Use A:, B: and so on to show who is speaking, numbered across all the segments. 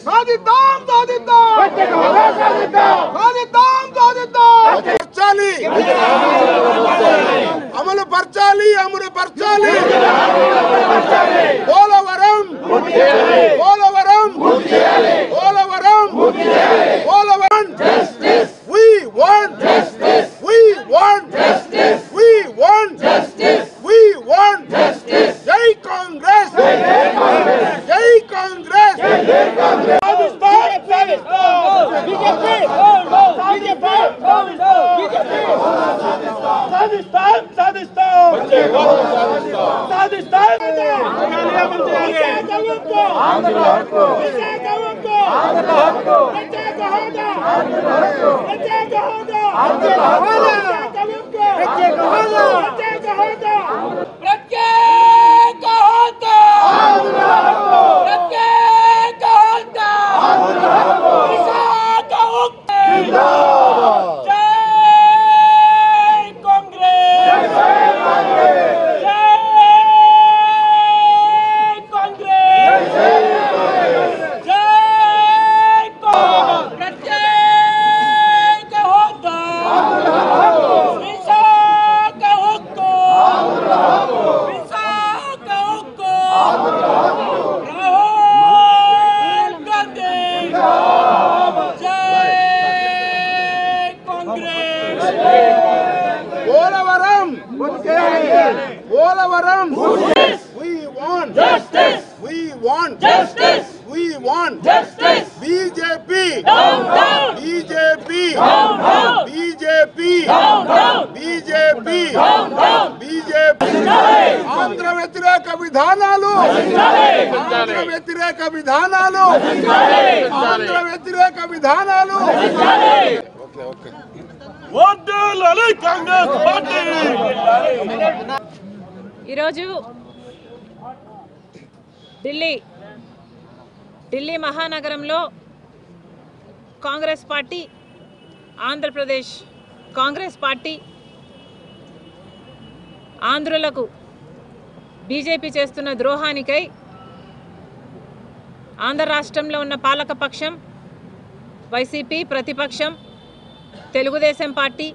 A: సాధిద్దాం అమలు పరచాలి Polavaram we want justice jai congress Polavaram. We want justice. We want justice. We want justice. BJP. Down, down. BJP. Down, down. BJP. Down, down. BJP. Down, down. BJP. Andhra వ్యతిరేక విధానాలు. ఆంధ్ర వ్యతిరేక విధానాలు. ఆంధ్ర వ్యతిరేక విధానాలు. Okay okay. ఓటేయాలి కాంగ్రెస్ పార్టీ.
B: ఈరోజు ఢిల్లీ మహానగరంలో Congress party, Andhra Pradesh Congress party ఆంధ్రులకు బీజేపీ చేస్తున్న ద్రోహానికై ఆంధ్ర రాష్ట్రంలో ఉన్న పాలకపక్షం వైసీపీ, ప్రతిపక్షం తెలుగుదేశం పార్టీ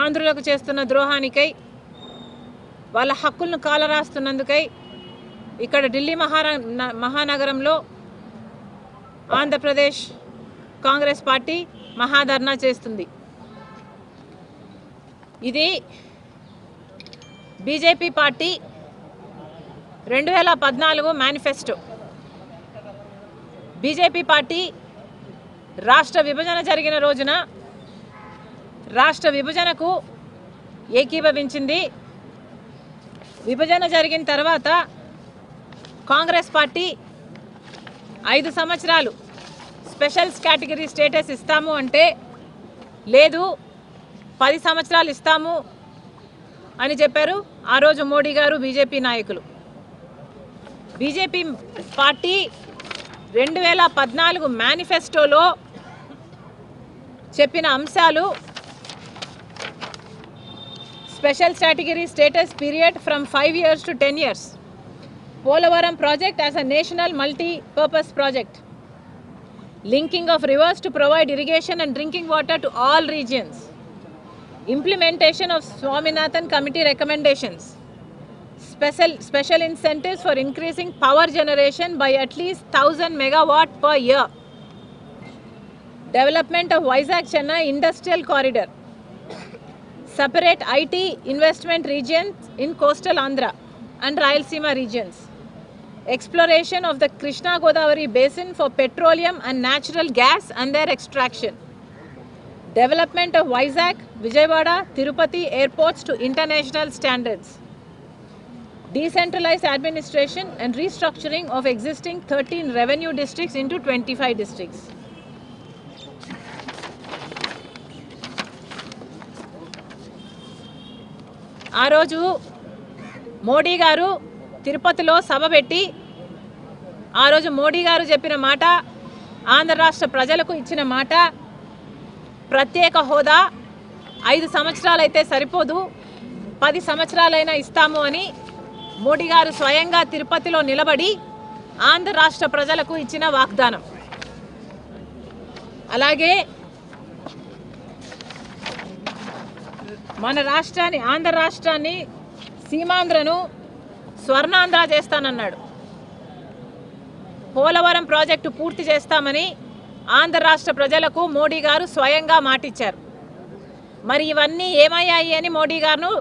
B: ఆంధ్రులకు చేస్తున్న ద్రోహానికై, వాళ్ళ హక్కులను కాలరాస్తున్నందుకై ఇక్కడ ఢిల్లీ మహానగరంలో ఆంధ్రప్రదేశ్ కాంగ్రెస్ పార్టీ మహాధర్నా చేస్తుంది. ఇది BJP party 2014 manifesto. BJP party రాష్ట్ర విభజన జరిగిన రోజున రాష్ట్ర విభజనకు ఏకీభవించింది. విభజన జరిగిన తర్వాత కాంగ్రెస్ పార్టీ 5 సంవత్సరాలు స్పెషల్ కేటగిరీ స్టేటస్ ఇస్తాము అంటే లేదు 10 సంవత్సరాలు ఇస్తాము అని చెప్పారు ఆ రోజు మోడీ గారు, బీజేపీ నాయకులు. బీజేపీ పార్టీ 2014 మేనిఫెస్టోలో చెప్పిన అంశాలు special category status period from 5 years to 10 years. Polavaram project as a national multi-purpose project. Linking of rivers to provide irrigation and drinking water to all regions. Implementation of Swaminathan Committee recommendations. Special incentives for increasing power generation by at least 1000 megawatt per year. Development of Vizag-Chennai Industrial Corridor. Separate IT investment regions in coastal Andhra and Rayalaseema regions. Exploration of the Krishna Godavari basin for petroleum and natural gas and their extraction. Development of Vizag, Vijayawada, Tirupati airports to international standards. Decentralized administration and restructuring of existing 13 revenue districts into 25 districts. ఆ రోజు మోడీ గారు తిరుపతిలో సభ పెట్టి ఆ రోజు మోడీ గారు చెప్పిన మాట, ఆంధ్ర రాష్ట్ర ప్రజలకు ఇచ్చిన మాట, ప్రత్యేక హోదా 5 సంవత్సరాలు అయితే సరిపోదు 10 సంవత్సరాలైనా ఇస్తాము అని మోడీ గారు స్వయంగా తిరుపతిలో నిలబడి ఆంధ్ర రాష్ట్ర ప్రజలకు ఇచ్చిన వాగ్దానం. అలాగే మన రాష్ట్రాన్ని, ఆంధ్ర రాష్ట్రాన్ని, సీమాంధ్రను స్వర్ణాంధ్ర చేస్తానన్నాడు. పోలవరం ప్రాజెక్టు పూర్తి చేస్తామని ఆంధ్ర రాష్ట్ర ప్రజలకు మోడీ గారు స్వయంగా మాటిచ్చారు. మరి ఇవన్నీ ఏమయ్యాయి అని మోడీ గారు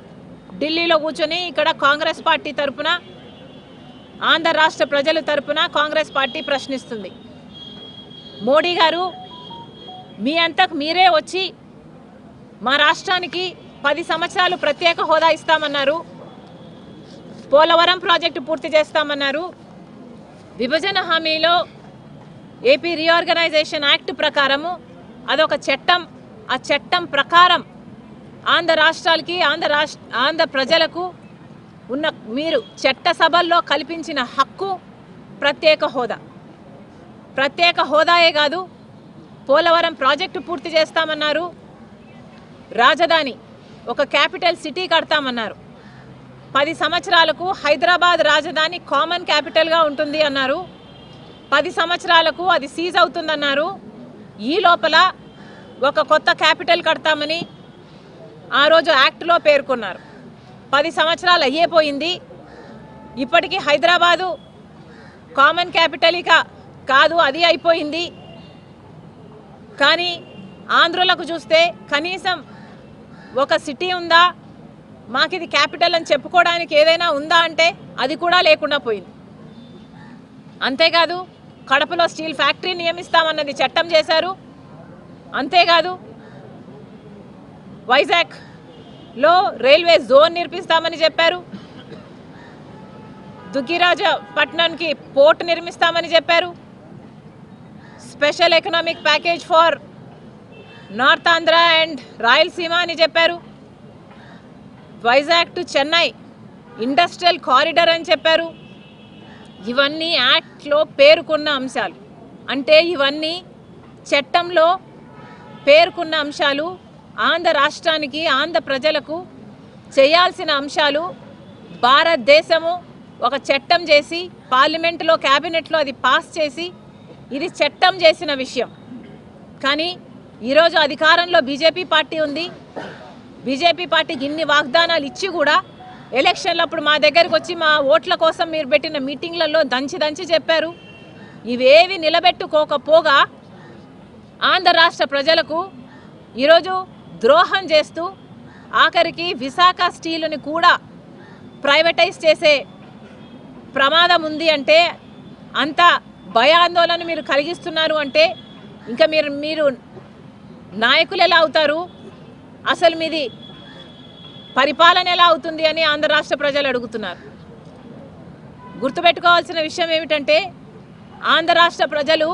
B: ఢిల్లీలో కూర్చొని ఇక్కడ కాంగ్రెస్ పార్టీ తరపున, ఆంధ్ర రాష్ట్ర ప్రజల తరపున కాంగ్రెస్ పార్టీ ప్రశ్నిస్తుంది. మోడీ గారు మీ అంతకు మీరే వచ్చి మా రాష్ట్రానికి 10 సంవత్సరాలు ప్రత్యేక హోదా ఇస్తామన్నారు, పోలవరం ప్రాజెక్టు పూర్తి చేస్తామన్నారు. విభజన హామీలో ఏపీ రీఆర్గనైజేషన్ యాక్ట్ ప్రకారము అదొక చట్టం. ఆ చట్టం ప్రకారం ఆంధ్ర రాష్ట్రాలకి, ఆంధ్ర ప్రజలకు ఉన్న మీరు చట్టసభల్లో కల్పించిన హక్కు ప్రత్యేక హోదా. ప్రత్యేక హోదాయే కాదు, పోలవరం ప్రాజెక్టు పూర్తి చేస్తామన్నారు, రాజధాని ఒక క్యాపిటల్ సిటీ కడతామన్నారు, 10 సంవత్సరాలకు హైదరాబాద్ రాజధాని కామన్ క్యాపిటల్గా ఉంటుంది అన్నారు, 10 సంవత్సరాలకు అది సీజ్ అవుతుందన్నారు. ఈ లోపల ఒక కొత్త క్యాపిటల్ కడతామని ఆ రోజు యాక్ట్లో పేర్కొన్నారు. 10 సంవత్సరాలు అయ్యేపోయింది. ఇప్పటికీ హైదరాబాదు కామన్ క్యాపిటల్ ఇక కాదు, అది అయిపోయింది. కానీ ఆంధ్రులకు చూస్తే కనీసం ఒక సిటీ ఉందా, మాకు ఇది క్యాపిటల్ అని చెప్పుకోవడానికి ఏదైనా ఉందా అంటే అది కూడా లేకుండా పోయింది. అంతేకాదు కడపలో స్టీల్ ఫ్యాక్టరీ నియమిస్తామన్నది చట్టం చేశారు. అంతేకాదు వైజాగ్లో రైల్వే జోన్ నిర్మిస్తామని చెప్పారు, దుగ్గిరాజపట్నంకి పోర్ట్ నిర్మిస్తామని చెప్పారు, special economic package for north Andhra and Rayalaseema అని చెప్పారు, Vizag to Chennai industrial corridor అని చెప్పారు. ఇవన్నీ యాక్ట్లో పేర్కొన్న అంశాలు. అంటే ఇవన్నీ చట్టంలో పేర్కొన్న అంశాలు, ఆంధ్ర రాష్ట్రానికి, ఆంధ్ర ప్రజలకు చేయాల్సిన అంశాలు. భారతదేశము ఒక చట్టం చేసి పార్లమెంటులో, క్యాబినెట్లో అది పాస్ చేసి ఇది చట్టం చేసిన విషయం. కానీ ఈరోజు అధికారంలో బీజేపీ పార్టీ ఉంది. బీజేపీ పార్టీకి ఇన్ని వాగ్దానాలు ఇచ్చి కూడా ఎలక్షన్లప్పుడు మా దగ్గరికి వచ్చి మా ఓట్ల కోసం మీరు పెట్టిన మీటింగ్లలో దంచి చెప్పారు. ఇవేవి నిలబెట్టుకోకపోగా ఆంధ్ర రాష్ట్ర ప్రజలకు ఈరోజు ద్రోహం చేస్తూ ఆఖరికి విశాఖ స్టీలుని కూడా ప్రైవేటైజ్ చేసే ప్రమాదం ఉంది అంటే, అంత భయాందోళన మీరు కలిగిస్తున్నారు అంటే ఇంకా మీరు నాయకులు ఎలా అవుతారు, అసలు మీది పరిపాలన ఎలా అవుతుంది అని ఆంధ్ర రాష్ట్ర ప్రజలు అడుగుతున్నారు. గుర్తుపెట్టుకోవాల్సిన విషయం ఏమిటంటే, ఆంధ్ర రాష్ట్ర ప్రజలు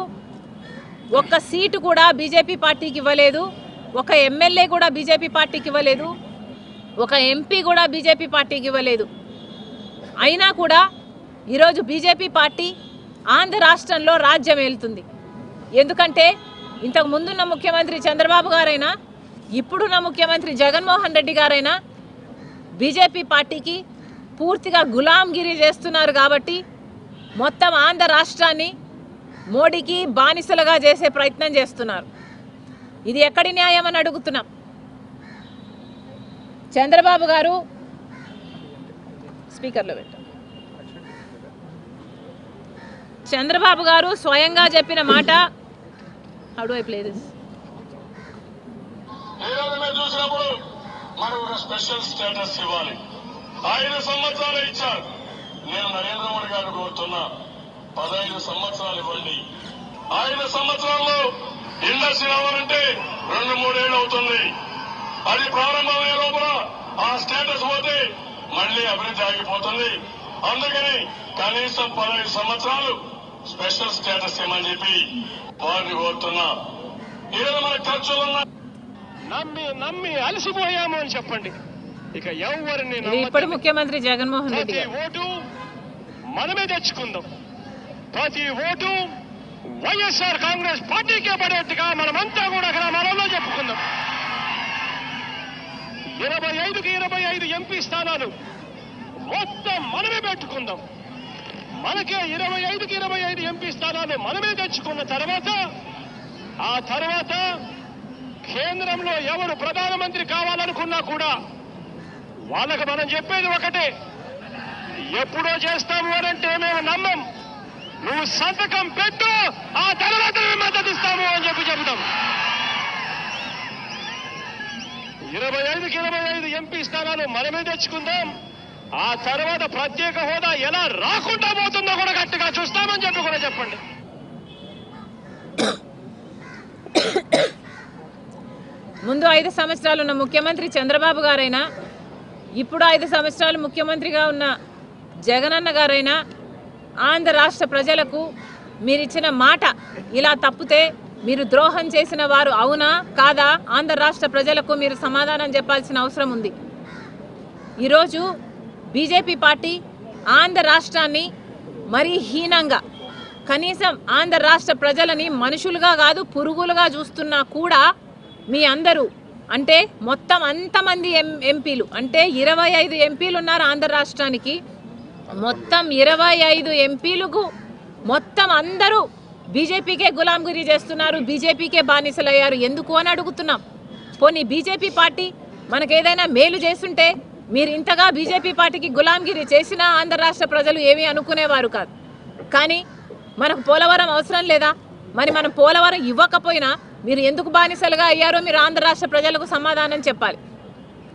B: ఒక్క సీటు కూడా బీజేపీ పార్టీకి ఇవ్వలేదు, ఒక ఎమ్మెల్యే కూడా బీజేపీ పార్టీకి ఇవ్వలేదు, ఒక ఎంపీ కూడా బీజేపీ పార్టీకి ఇవ్వలేదు. అయినా కూడా ఈరోజు బీజేపీ పార్టీ ఆంధ్ర రాష్ట్రంలో రాజ్యం ఏలుతుంది. ఎందుకంటే ఇంతకు ముందున్న ముఖ్యమంత్రి చంద్రబాబు గారైనా, ఇప్పుడున్న ముఖ్యమంత్రి జగన్మోహన్ రెడ్డి గారైనా బీజేపీ పార్టీకి పూర్తిగా గులాంగిరి చేస్తున్నారు. కాబట్టి మొత్తం ఆంధ్ర రాష్ట్రాన్ని మోడీకి బానిసలుగా చేసే ప్రయత్నం చేస్తున్నారు. ఇది ఎక్కడి న్యాయం అని అడుగుతున్నాం. చంద్రబాబు గారు స్పీకర్లో పెట్టారు. చంద్రబాబు గారు స్వయంగా చెప్పిన మాట, how do I play this?
C: చూసినప్పుడు మనకు ఒక స్పెషల్ స్టేటస్ ఇవ్వాలి. 5 సంవత్సరాలు ఇచ్చారు. నేను నరేంద్ర మోడీ గారిని కోరుతున్నా, 15 సంవత్సరాలు ఇవ్వండి. 5 సంవత్సరాల్లో ఇండస్ట్రీ అవ్వాలంటే 2-3 ఏళ్ళు అవుతుంది. అది ప్రారంభమయ్యే లోపల ఆ స్టేటస్ పోతే మళ్లీ అభివృద్ధి ఆగిపోతుంది. అందుకని కనీసం 15 సంవత్సరాలు స్పెషల్ స్టేటస్ ఇవ్వమని చెప్పి వారిని కోరుతున్నా. ఈరోజు మన ఖర్చులున్న నమ్మి అలసిపోయాము అని చెప్పండి. ఇక ఎవరిని
B: ఇప్పుడు ముఖ్యమంత్రి జగన్మోహన్ రెడ్డి
C: ఓటు మనమే తెచ్చుకుందాం. ప్రతి ఓటు వైఎస్ఆర్ కాంగ్రెస్ పార్టీకే పడేట్టుగా మనమంతా కూడా గ్రామాలలో చెప్పుకుందాం. 25కి 25 ఎంపీ స్థానాలు మొత్తం మనమే పెట్టుకుందాం.
D: మనకే 25కి 25 ఎంపీ స్థానాలు మనమే తెచ్చుకున్న తర్వాత ఆ తర్వాత కేంద్రంలో ఎవరు ప్రధానమంత్రి కావాలనుకున్నా కూడా వాళ్ళకి మనం చెప్పేది ఒకటే, ఎప్పుడో చేస్తాము అనంటే మేము నమ్మం, నువ్వు సంతకం పెట్టు, ఆ తర్వాత మేము మద్దతు ఇస్తాము అని చెప్తాం. 25కి 25 ఎంపీ స్థానాలు మనమే తెచ్చుకుందాం, ఆ తర్వాత ప్రత్యేక హోదా ఎలా రాకుండా పోతుందో కూడా గట్టిగా చూస్తామని చెప్పి కూడా చెప్పండి.
B: ముందు 5 సంవత్సరాలు ఉన్న ముఖ్యమంత్రి చంద్రబాబు గారైనా, ఇప్పుడు 5 సంవత్సరాలు ముఖ్యమంత్రిగా ఉన్న జగనన్న గారైనా ఆంధ్ర రాష్ట్ర ప్రజలకు మీరిచ్చిన మాట ఇలా తప్పితే మీరు ద్రోహం చేసిన వారు అవునా కాదా ఆంధ్ర రాష్ట్ర ప్రజలకు మీరు సమాధానం చెప్పాల్సిన అవసరం ఉంది. ఈరోజు బీజేపీ పార్టీ ఆంధ్ర రాష్ట్రాన్ని మరీ హీనంగా, కనీసం ఆంధ్ర రాష్ట్ర ప్రజలని మనుషులుగా కాదు పురుగులుగా చూస్తున్నా కూడా మీ అందరూ అంటే మొత్తం అంతమంది ఎంపీలు అంటే 25 ఎంపీలు ఉన్నారు ఆంధ్ర రాష్ట్రానికి. మొత్తం 25 ఎంపీలకు మొత్తం అందరూ బీజేపీకే గులాంగిరి చేస్తున్నారు, బీజేపీకే బానిసలయ్యారు. ఎందుకు అని అడుగుతున్నాం. పోనీ బీజేపీ పార్టీ మనకేదైనా మేలు చేస్తుంటే మీరు ఇంతగా బీజేపీ పార్టీకి గులాంగిరి చేసినా ఆంధ్ర రాష్ట్ర ప్రజలు ఏమీ అనుకునేవారు కాదు. కానీ మనకు పోలవరం అవసరం లేదా? మరి మనం పోలవరం ఇవ్వకపోయినా మీరు ఎందుకు బానిసలుగా అయ్యారో మీరు ఆంధ్ర రాష్ట్ర ప్రజలకు సమాధానం చెప్పాలి.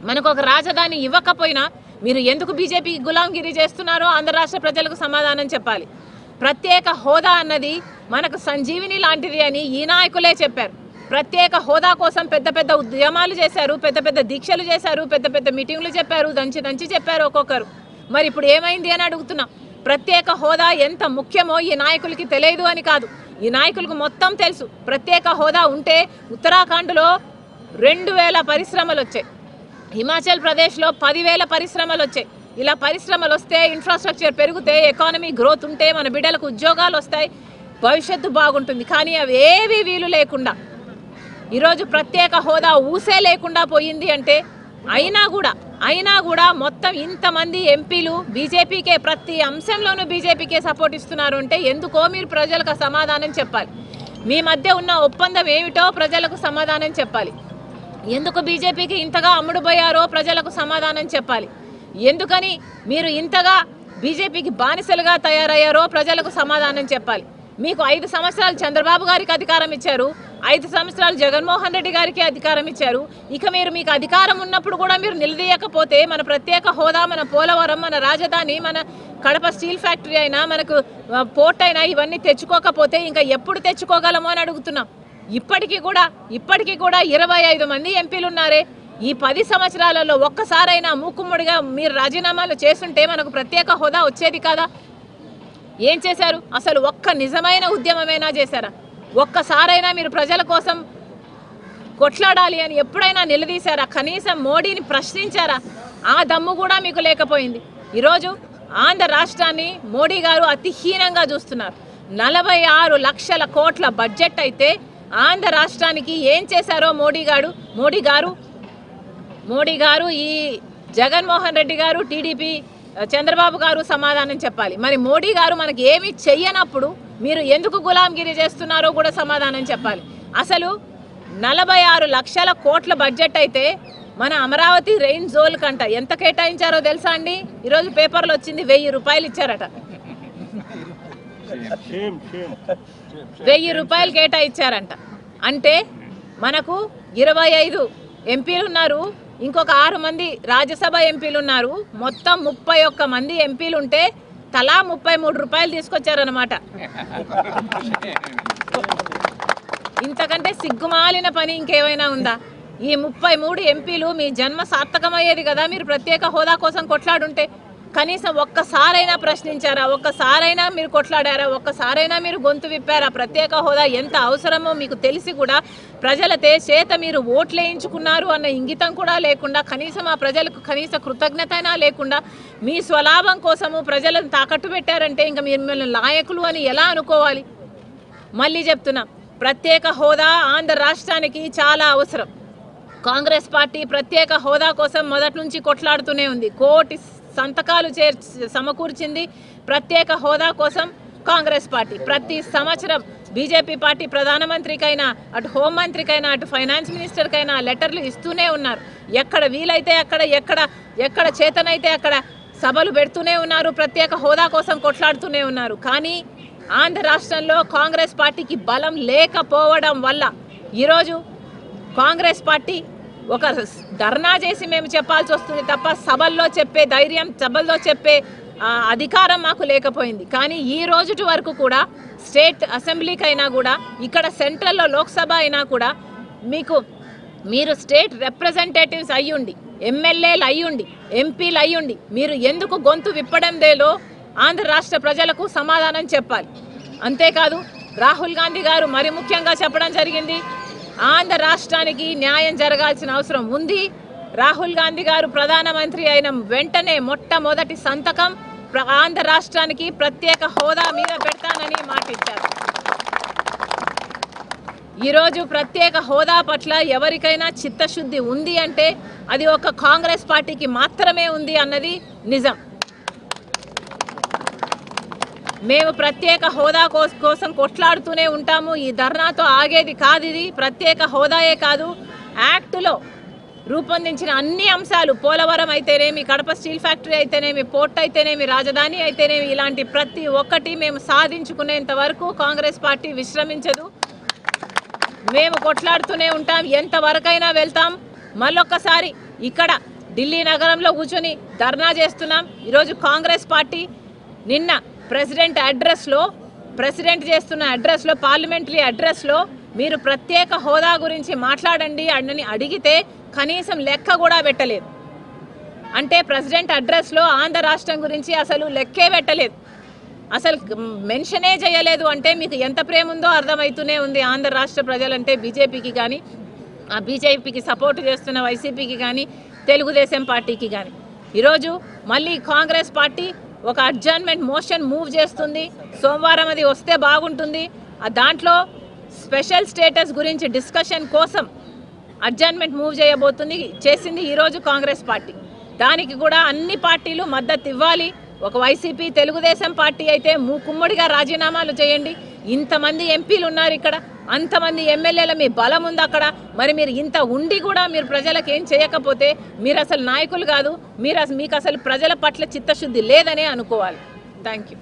B: మనకు ఒక రాజధాని ఇవ్వకపోయినా మీరు ఎందుకు బీజేపీకి గులాంగిరి చేస్తున్నారో ఆంధ్ర రాష్ట్ర ప్రజలకు సమాధానం చెప్పాలి. ప్రత్యేక హోదా అన్నది మనకు సంజీవిని లాంటిది అని ఈ నాయకులే చెప్పారు. ప్రత్యేక హోదా కోసం పెద్ద పెద్ద ఉద్యమాలు చేశారు, పెద్ద పెద్ద దీక్షలు చేశారు, పెద్ద పెద్ద మీటింగ్లు చెప్పారు, దంచి చెప్పారు ఒక్కొక్కరు. మరి ఇప్పుడు ఏమైంది అని అడుగుతున్నాం. ప్రత్యేక హోదా ఎంత ముఖ్యమో ఈ నాయకులకి తెలియదు అని కాదు, ఈ నాయకులకు మొత్తం తెలుసు. ప్రత్యేక హోదా ఉంటే ఉత్తరాఖండ్లో 2000 పరిశ్రమలు వచ్చాయి, హిమాచల్ ప్రదేశ్లో 10,000 పరిశ్రమలు వచ్చాయి. ఇలా పరిశ్రమలు వస్తే, ఇన్ఫ్రాస్ట్రక్చర్ పెరిగితే, ఎకానమీ గ్రోత్ ఉంటే మన బిడ్డలకు ఉద్యోగాలు వస్తాయి, భవిష్యత్తు బాగుంటుంది. కానీ అవి ఏవి వీలు లేకుండా ఈరోజు ప్రత్యేక హోదా ఊసే లేకుండా పోయింది. అంటే అయినా కూడా మొత్తం ఇంతమంది ఎంపీలు బీజేపీకే, ప్రతి అంశంలోనూ బీజేపీకే సపోర్ట్ ఇస్తున్నారు అంటే ఎందుకో మీరు ప్రజలకు సమాధానం చెప్పాలి. మీ మధ్య ఉన్న ఒప్పందం ఏమిటో ప్రజలకు సమాధానం చెప్పాలి. ఎందుకు బీజేపీకి ఇంతగా అమ్ముడుపోయారో ప్రజలకు సమాధానం చెప్పాలి. ఎందుకని మీరు ఇంతగా బీజేపీకి బానిసలుగా తయారయ్యారో ప్రజలకు సమాధానం చెప్పాలి. మీకు 5 సంవత్సరాలు చంద్రబాబు గారికి అధికారం ఇచ్చారు, 5 సంవత్సరాలు జగన్మోహన్ రెడ్డి గారికి అధికారం ఇచ్చారు. ఇక మీకు అధికారం ఉన్నప్పుడు కూడా మీరు నిలదీయకపోతే మన ప్రత్యేక హోదా, మన పోలవరం, మన రాజధాని, మన కడప స్టీల్ ఫ్యాక్టరీ అయినా, మనకు పోర్ట్ అయినా ఇవన్నీ తెచ్చుకోకపోతే ఇంకా ఎప్పుడు తెచ్చుకోగలమో అని అడుగుతున్నాం. ఇప్పటికీ కూడా 25 మంది ఎంపీలు ఉన్నారే. ఈ 10 సంవత్సరాలలో ఒక్కసారైనా మూకుమ్మడిగా మీరు రాజీనామాలు చేస్తుంటే మనకు ప్రత్యేక హోదా వచ్చేది కాదా? ఏం చేశారు? అసలు ఒక్క నిజమైన ఉద్యమమైనా చేశారా? ఒక్కసారైనా మీరు ప్రజల కోసం కొట్లాడాలి అని ఎప్పుడైనా నిలదీశారా? కనీసం మోడీని ప్రశ్నించారా? ఆ దమ్ము కూడా మీకు లేకపోయింది. ఈరోజు ఆంధ్ర రాష్ట్రాన్ని మోడీ గారు అతిహీనంగా చూస్తున్నారు. 46 లక్షల కోట్ల బడ్జెట్ అయితే ఆంధ్ర రాష్ట్రానికి ఏం చేశారో మోడీ గారు ఈ జగన్మోహన్ రెడ్డి గారు, టీడీపీ చంద్రబాబు గారు సమాధానం చెప్పాలి. మరి మోడీ గారు మనకి ఏమి చెయ్యనప్పుడు మీరు ఎందుకు గులాంగిరి చేస్తున్నారో కూడా సమాధానం చెప్పాలి. అసలు 46 లక్షల కోట్ల బడ్జెట్ అయితే మన అమరావతి రెయిన్ జోన్ కంట ఎంత కేటాయించారో తెలుసా అండి? ఈరోజు పేపర్లో వచ్చింది, 1000 రూపాయలు ఇచ్చారట. 1000 రూపాయలు కేటాయించారంట. అంటే మనకు 25 ఎంపీలు ఉన్నారు, ఇంకొక 6 మంది రాజ్యసభ ఎంపీలు ఉన్నారు. మొత్తం 31 మంది ఎంపీలు ఉంటే తలా 33 రూపాయలు తీసుకొచ్చారనమాట. ఇంతకంటే సిగ్గుమాలిన పని ఇంకేమైనా ఉందా? ఈ 33 ఎంపీలు మీ జన్మ సార్థకమయ్యేది కదా మీరు ప్రత్యేక హోదా కోసం కొట్లాడుంటే. కనీసం ఒక్కసారైనా ప్రశ్నించారా? ఒక్కసారైనా మీరు కొట్లాడారా? ఒక్కసారైనా మీరు గొంతు విప్పారా? ప్రత్యేక హోదా ఎంత అవసరమో మీకు తెలిసి కూడా ప్రజల చేత మీరు ఓట్లేయించుకున్నారు అన్న ఇంగితం కూడా లేకుండా, కనీసం ఆ ప్రజలకు కనీస కృతజ్ఞత అయినా లేకుండా మీ స్వలాభం కోసము ప్రజలను తాకట్టు పెట్టారంటే ఇంకా మిమ్మల్ని నాయకులు అని ఎలా అనుకోవాలి? మళ్ళీ చెప్తున్నా, ప్రత్యేక హోదా ఆంధ్ర రాష్ట్రానికి చాలా అవసరం. కాంగ్రెస్ పార్టీ ప్రత్యేక హోదా కోసం మొదటి నుంచి కొట్లాడుతూనే ఉంది. కోటి సంతకాలు సమకూర్చింది, ప్రత్యేక హోదా కోసం కాంగ్రెస్ పార్టీ ప్రతి సంవత్సరం బీజేపీ పార్టీ ప్రధానమంత్రికైనా అటు హోంమంత్రికైనా అటు ఫైనాన్స్ మినిస్టర్కైనా లెటర్లు ఇస్తూనే ఉన్నారు. ఎక్కడ వీలైతే అక్కడ ఎక్కడ చేతనైతే అక్కడ సభలు పెడుతూనే ఉన్నారు, ప్రత్యేక హోదా కోసం కొట్లాడుతూనే ఉన్నారు. కానీ ఆంధ్ర రాష్ట్రంలో కాంగ్రెస్ పార్టీకి బలం లేకపోవడం వల్ల ఈరోజు కాంగ్రెస్ పార్టీ ఒక ధర్నా చేసి మేము చెప్పాల్సి వస్తుంది తప్ప సభల్లో చెప్పే ధైర్యం, సభల్లో చెప్పే అధికారం మాకు లేకపోయింది. కానీ ఈ రోజుటి వరకు కూడా స్టేట్ అసెంబ్లీకైనా కూడా ఇక్కడ సెంట్రల్లో లోక్సభ అయినా కూడా మీరు స్టేట్ రిప్రజెంటేటివ్స్ అయ్యుండి, ఎమ్మెల్యేలు అయ్యుండి, ఎంపీలు అయ్యుండి మీరు ఎందుకు గొంతు విప్పడం లేదో ఆంధ్ర రాష్ట్ర ప్రజలకు సమాధానం చెప్పాలి. అంతేకాదు రాహుల్ గాంధీ గారు మరి ముఖ్యంగా చెప్పడం జరిగింది, ఆంధ్ర రాష్ట్రానికి న్యాయం జరగాల్సిన అవసరం ఉంది. రాహుల్ గాంధీ గారు ప్రధానమంత్రి అయిన వెంటనే మొట్టమొదటి సంతకం ఆంధ్ర రాష్ట్రానికి ప్రత్యేక హోదా మీద పెడతానని మాటిచ్చారు. ఈరోజు ప్రత్యేక హోదా పట్ల ఎవరికైనా చిత్తశుద్ధి ఉంది అంటే అది ఒక కాంగ్రెస్ పార్టీకి మాత్రమే ఉంది అన్నది నిజం. మేము ప్రత్యేక హోదా కోసం కొట్లాడుతూనే ఉంటాము. ఈ ధర్నాతో ఆగేది కాదు. ఇది ప్రత్యేక హోదాయే కాదు, యాక్టులో రూపొందించిన అన్ని అంశాలు, పోలవరం అయితేనేమి, కడప స్టీల్ ఫ్యాక్టరీ అయితేనేమి, పోర్ట్ అయితేనేమి, రాజధాని అయితేనేమి, ఇలాంటి ప్రతి ఒక్కటి మేము సాధించుకునేంత వరకు కాంగ్రెస్ పార్టీ విశ్రమించదు. మేము కొట్లాడుతూనే ఉంటాం, ఎంతవరకైనా వెళ్తాం. మళ్ళొక్కసారి ఇక్కడ ఢిల్లీ నగరంలో కూర్చొని ధర్నా చేస్తున్నాం. ఈరోజు కాంగ్రెస్ పార్టీ నిన్న ప్రెసిడెంట్ చేస్తున్న అడ్రస్లో పార్లమెంటరీ అడ్రస్లో మీరు ప్రత్యేక హోదా గురించి మాట్లాడండి అని అడిగితే కనీసం లెక్క కూడా పెట్టలేదు. అంటే ప్రెసిడెంట్ అడ్రస్లో ఆంధ్ర రాష్ట్రం గురించి అసలు లెక్కే పెట్టలేదు, అసలు మెన్షనే చేయలేదు. అంటే మీకు ఎంత ప్రేమ ఉందో అర్థమవుతూనే ఉంది ఆంధ్ర రాష్ట్ర ప్రజలంటే బీజేపీకి కానీ, ఆ బీజేపీకి సపోర్ట్ చేస్తున్న వైసీపీకి కానీ, తెలుగుదేశం పార్టీకి కానీ. ఈరోజు మళ్ళీ కాంగ్రెస్ పార్టీ ఒక అడ్జర్న్మెంట్ మోషన్ మూవ్ చేస్తుంది. సోమవారం అది వస్తే బాగుంటుంది. దాంట్లో స్పెషల్ స్టేటస్ గురించి డిస్కషన్ కోసం అడ్జర్న్మెంట్ మూవ్ చేసింది ఈరోజు కాంగ్రెస్ పార్టీ. దానికి కూడా అన్ని పార్టీలు మద్దతు ఇవ్వాలి. ఒక వైసీపీ, తెలుగుదేశం పార్టీ అయితే కుమ్మడిగా రాజీనామాలు చేయండి. ఇంతమంది ఎంపీలు ఉన్నారు ఇక్కడ, అంతమంది ఎమ్మెల్యేల మీ బలం ఉంది అక్కడ. మరి మీరు ఇంత ఉండి కూడా మీరు ప్రజలకు ఏం చేయకపోతే మీరు అసలు నాయకులు కాదు, మీకు అసలు ప్రజల పట్ల చిత్తశుద్ధి లేదనే అనుకోవాలి. Thank you.